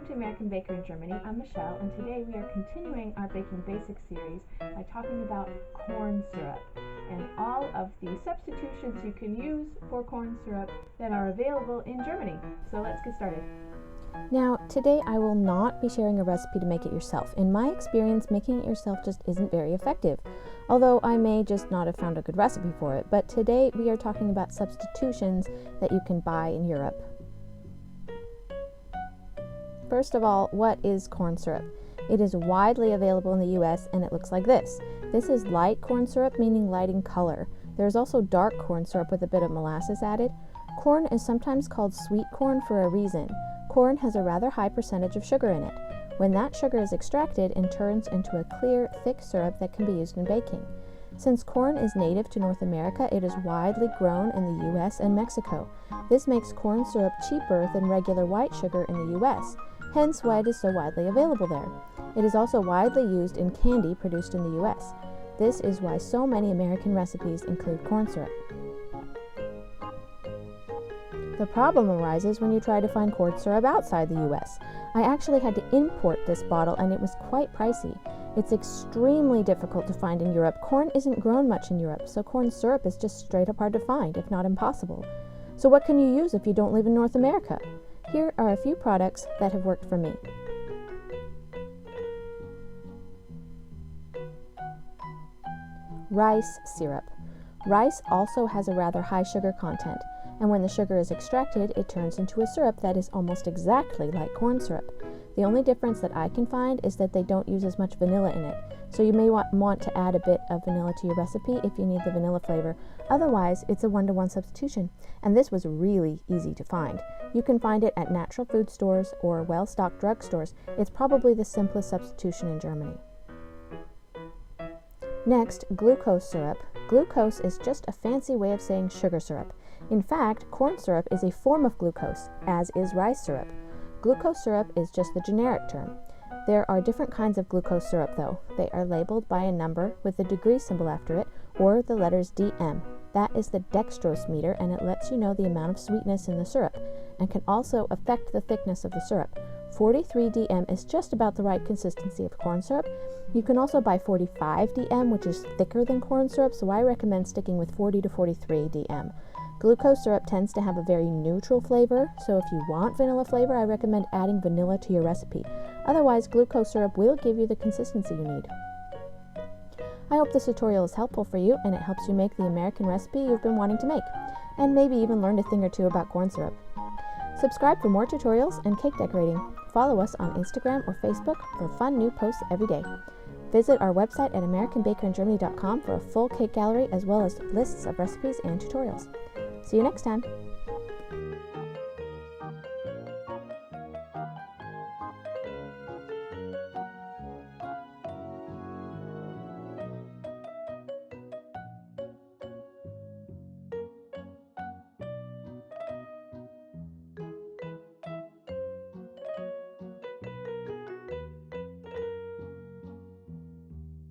to American Baker in Germany. I'm Michelle, and today we are continuing our Baking Basics series by talking about corn syrup and all of the substitutions you can use for corn syrup that are available in Germany. So let's get started. Now, today I will not be sharing a recipe to make it yourself. In my experience, making it yourself just isn't very effective, although I may just not have found a good recipe for it. But today we are talking about substitutions that you can buy in Europe. First of all, what is corn syrup? It is widely available in the US and it looks like this. This is light corn syrup, meaning light in color. There is also dark corn syrup with a bit of molasses added. Corn is sometimes called sweet corn for a reason. Corn has a rather high percentage of sugar in it. When that sugar is extracted, it turns into a clear, thick syrup that can be used in baking. Since corn is native to North America, it is widely grown in the US and Mexico. This makes corn syrup cheaper than regular white sugar in the US, hence why it is so widely available there. It is also widely used in candy produced in the US. This is why so many American recipes include corn syrup. The problem arises when you try to find corn syrup outside the US. I actually had to import this bottle and it was quite pricey. It's extremely difficult to find in Europe. Corn isn't grown much in Europe, so corn syrup is just straight up hard to find, if not impossible. So what can you use if you don't live in North America? Here are a few products that have worked for me. Rice syrup. Rice also has a rather high sugar content, and when the sugar is extracted, it turns into a syrup that is almost exactly like corn syrup. The only difference that I can find is that they don't use as much vanilla in it, so you may want to add a bit of vanilla to your recipe if you need the vanilla flavor. Otherwise, it's a one-to-one substitution, and this was really easy to find. You can find it at natural food stores or well-stocked drugstores. It's probably the simplest substitution in Germany. Next, glucose syrup. Glucose is just a fancy way of saying sugar syrup. In fact, corn syrup is a form of glucose, as is rice syrup. Glucose syrup is just the generic term. There are different kinds of glucose syrup though. They are labeled by a number with the degree symbol after it, or the letters DM. That is the dextrose meter, and it lets you know the amount of sweetness in the syrup, and can also affect the thickness of the syrup. 43 DM is just about the right consistency of corn syrup. You can also buy 45 DM, which is thicker than corn syrup, so I recommend sticking with 40 to 43 DM. Glucose syrup tends to have a very neutral flavor, so if you want vanilla flavor, I recommend adding vanilla to your recipe. Otherwise, glucose syrup will give you the consistency you need. I hope this tutorial is helpful for you and it helps you make the American recipe you've been wanting to make, and maybe even learn a thing or two about corn syrup. Subscribe for more tutorials and cake decorating. Follow us on Instagram or Facebook for fun new posts every day. Visit our website at AmericanBakerInGermany.com for a full cake gallery as well as lists of recipes and tutorials. See you next time!